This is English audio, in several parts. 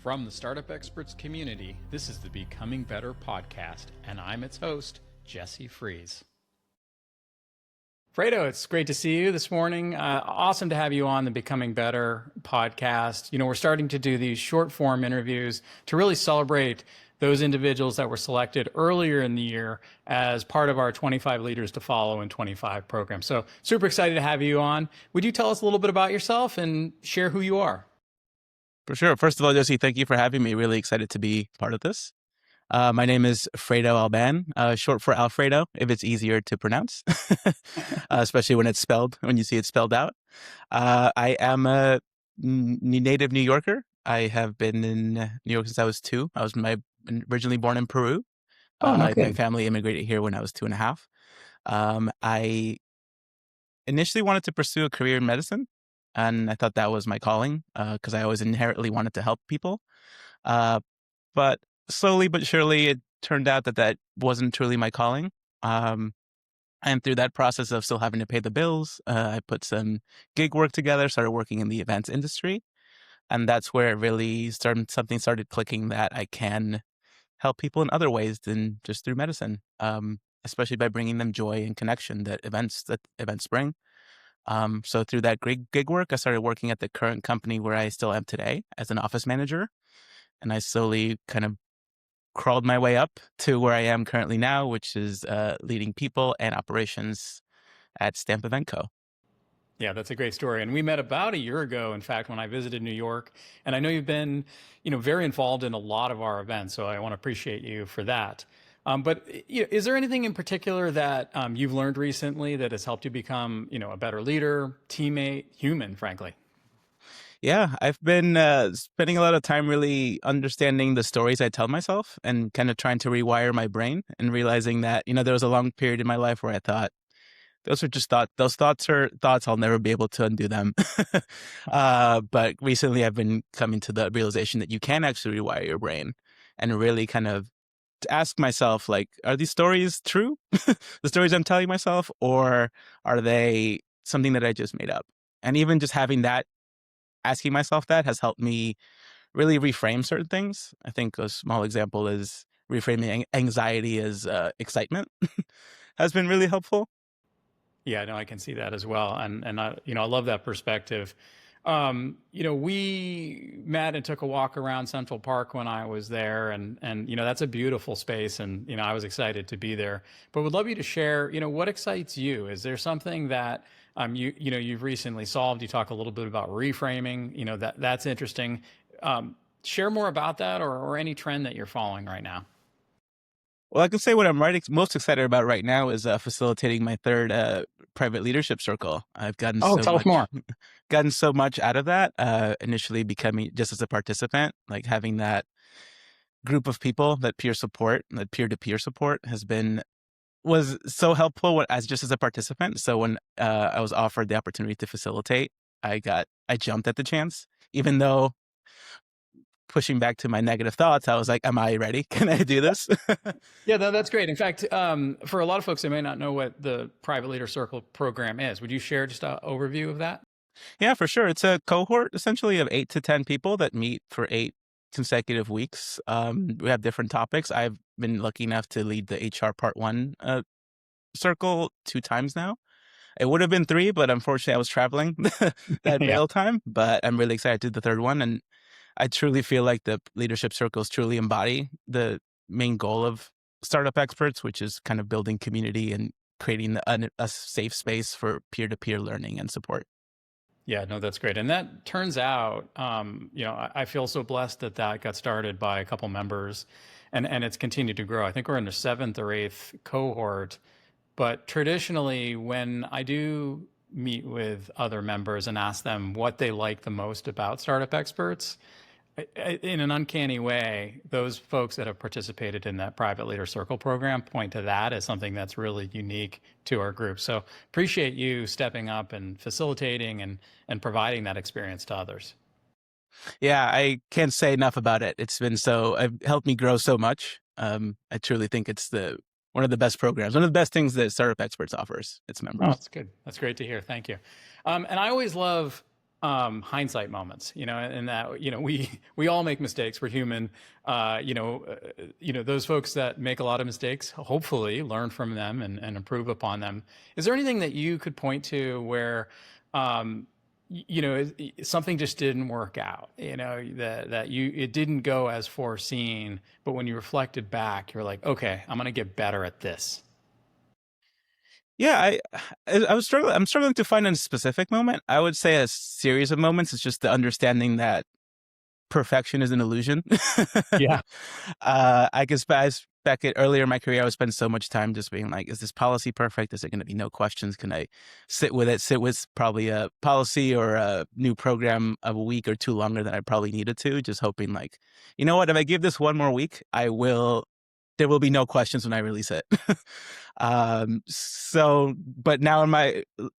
From the Startup Experts community, this is the Becoming Better podcast, and I'm its host, Jesse Fries. Fredo, it's great to see you this morning. Awesome to have you on the Becoming Better podcast. You know, we're starting to do these short form interviews to really celebrate those individuals that were selected earlier in the year as part of our 25 Leaders to Follow in 25 program. So super excited to have you on. Would you tell us a little bit about yourself and share who you are? For sure. First of all, Jesse, thank you for having me. Really excited to be part of this. My name is Fredo Alban, short for Alfredo, if it's easier to pronounce, especially when you see it spelled out. I am a native New Yorker. I have been in New York since I was 2. I was originally born in Peru. My family immigrated here when I was 2.5. I initially wanted to pursue a career in medicine, and I thought that was my calling because I always inherently wanted to help people. But slowly but surely, it turned out that wasn't truly my calling. And through that process of still having to pay the bills, I put some gig work together, started working in the events industry. And that's where it really something started clicking that I can help people in other ways than just through medicine, especially by bringing them joy and connection that events bring. So through that gig work, I started working at the current company where I still am today as an office manager. And I slowly kind of crawled my way up to where I am currently now, which is leading people and operations at Stamp Event Co. Yeah, that's a great story. And we met about a year ago, in fact, when I visited New York. And I know you've been, very involved in a lot of our events. So I want to appreciate you for that. But is there anything in particular that you've learned recently that has helped you become, a better leader, teammate, human, frankly? Yeah, I've been spending a lot of time really understanding the stories I tell myself and kind of trying to rewire my brain and realizing that, there was a long period in my life where I thought, those are just thoughts. Those thoughts are thoughts. I'll never be able to undo them. But recently I've been coming to the realization that you can actually rewire your brain and really kind of to ask myself, like, are these stories true? The stories I'm telling myself, or are they something that I just made up? And even just having that, asking myself that has helped me really reframe certain things. I think a small example is reframing anxiety as excitement has been really helpful. Yeah, no, I can see that as well, and I love that perspective. We met and took a walk around Central Park when I was there, and that's a beautiful space, and I was excited to be there. But would love you to share, what excites you? Is there something that you've recently solved? You talk a little bit about reframing. That's interesting. Share more about that, or any trend that you're following right now. Well, I can say what I'm most excited about right now is facilitating my third private leadership circle. I've gotten Oh, tell us more. gotten so much out of that. Initially becoming just as a participant, like having that group of people, that peer-to-peer support was so helpful as a participant. So when I was offered the opportunity to facilitate, I jumped at the chance, even though pushing back to my negative thoughts, I was like, am I ready? Can I do this? Yeah, that's great. In fact, for a lot of folks, they may not know what the Private Leader Circle program is. Would you share just an overview of that? Yeah, for sure. It's a cohort essentially of 8 to 10 people that meet for 8 consecutive weeks. We have different topics. I've been lucky enough to lead the HR Part 1 circle 2 times now. It would have been 3, but unfortunately I was traveling that Yeah. bail time. But I'm really excited to do the third one. And I truly feel like the leadership circles truly embody the main goal of startup experts, which is kind of building community and creating a safe space for peer-to-peer learning and support. Yeah, no, that's great. And that turns out, I feel so blessed that got started by a couple members and it's continued to grow. I think we're in the 7th or 8th cohort. But traditionally, when I do meet with other members and ask them what they like the most about startup experts, in an uncanny way, those folks that have participated in that private leader circle program point to that as something that's really unique to our group. So appreciate you stepping up and facilitating and providing that experience to others. Yeah, I can't say enough about it. It helped me grow so much. I truly think it's one of the best programs, one of the best things that Startup Experts offers its Oh, members. that's good. That's great to hear. Thank you. And I always love hindsight moments, and that, we all make mistakes. We're human. Those folks that make a lot of mistakes, hopefully learn from them and improve upon them. Is there anything that you could point to where, um, something just didn't work out, that it didn't go as foreseen, but when you reflected back, you're like, okay, I'm going to get better at this. Yeah, I was struggling. I'm struggling to find a specific moment. I would say a series of moments. It's just the understanding that perfection is an illusion. Yeah. I guess back earlier in my career, I would spend so much time just being like, is this policy perfect? Is there going to be no questions? Can I sit with it? Sit with probably a policy or a new program a week or two longer than I probably needed to, just hoping like, you know what, if I give this one more week, there will be no questions when I release it. But now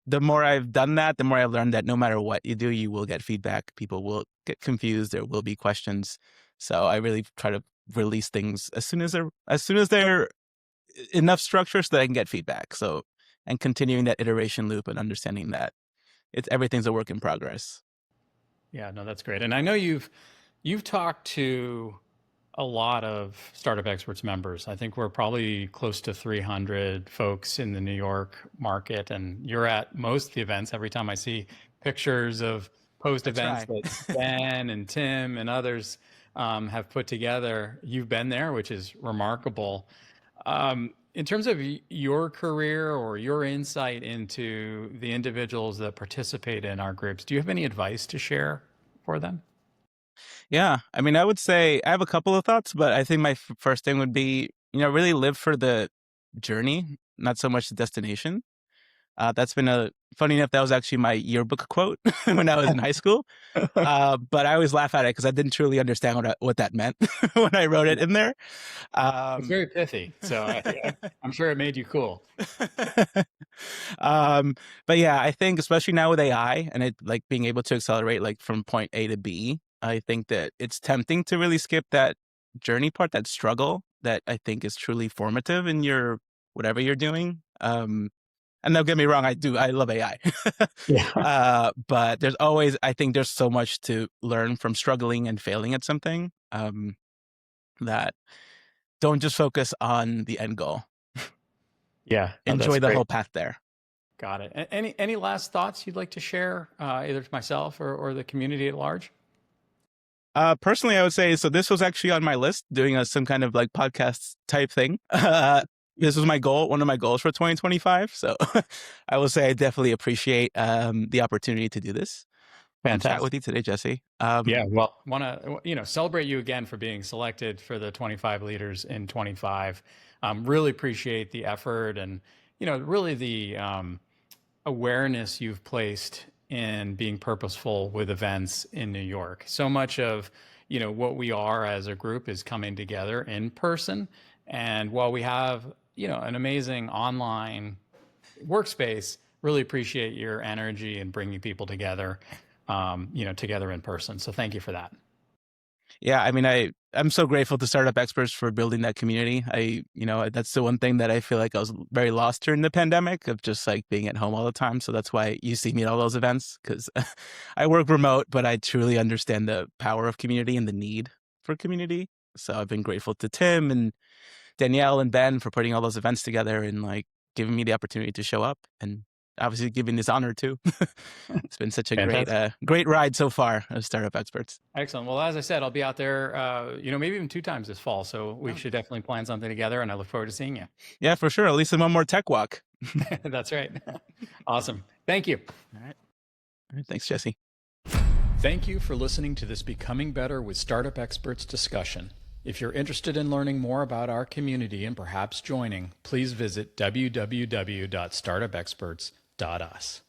the more I've done that, the more I've learned that no matter what you do, you will get feedback. People will get confused. There will be questions. So I really try to release things as soon as they're enough structure so that I can get feedback. So, and continuing that iteration loop and understanding that everything's a work in progress. Yeah, no, that's great. And I know you've talked to a lot of Startup Experts members. I think we're probably close to 300 folks in the New York market, and you're at most of the events. Every time I see pictures of post events that Ben and Tim and others have put together, you've been there, which is remarkable. In terms of your career or your insight into the individuals that participate in our groups, do you have any advice to share for them? Yeah, I mean, I would say I have a couple of thoughts, but I think my first thing would be, really live for the journey, not so much the destination. That's been funny enough, that was actually my yearbook quote when I was in high school. But I always laugh at it because I didn't truly understand what that meant when I wrote it in there. It's very pithy, so I'm sure it made you cool. um, but yeah, I think especially now with AI and it like being able to accelerate like from point A to B, I think that it's tempting to really skip that journey part, that struggle that I think is truly formative in your whatever you're doing. And don't get me wrong, I love AI. Yeah. But I think there's so much to learn from struggling and failing at something, that don't just focus on the end goal. Yeah, no, that's Enjoy the great. whole path there. Got it. Any last thoughts you'd like to share, either to myself or the community at large? Personally, I would say, so this was actually on my list, doing some kind of like podcast type thing. This was one of my goals for 2025. So I will say I definitely appreciate the opportunity to do this and chat with Fantastic. you today, Jesse. Yeah, well, want to celebrate you again for being selected for the 25 leaders in 25. Really appreciate the effort and really the awareness you've placed in being purposeful with events in New York. So much of, what we are as a group is coming together in person. And while we have, an amazing online workspace, really appreciate your energy and bringing people together, together in person. So thank you for that. Yeah, I mean, I'm so grateful to Startup Experts for building that community. That's the one thing that I feel like I was very lost during the pandemic of just like being at home all the time. So that's why you see me at all those events because I work remote, but I truly understand the power of community and the need for community. So I've been grateful to Tim and Danielle and Ben for putting all those events together and like giving me the opportunity to show up and obviously giving this honor too. It's been such a Fantastic. great ride so far as Startup Experts. Excellent. Well, as I said, I'll be out there, maybe even 2 times this fall. So we should definitely plan something together, and I look forward to seeing you. Yeah, for sure. At least in one more tech walk. That's right. Awesome. Thank you. All right. All right. Thanks, Jesse. Thank you for listening to this Becoming Better with Startup Experts discussion. If you're interested in learning more about our community and perhaps joining, please visit www.startupexperts.us.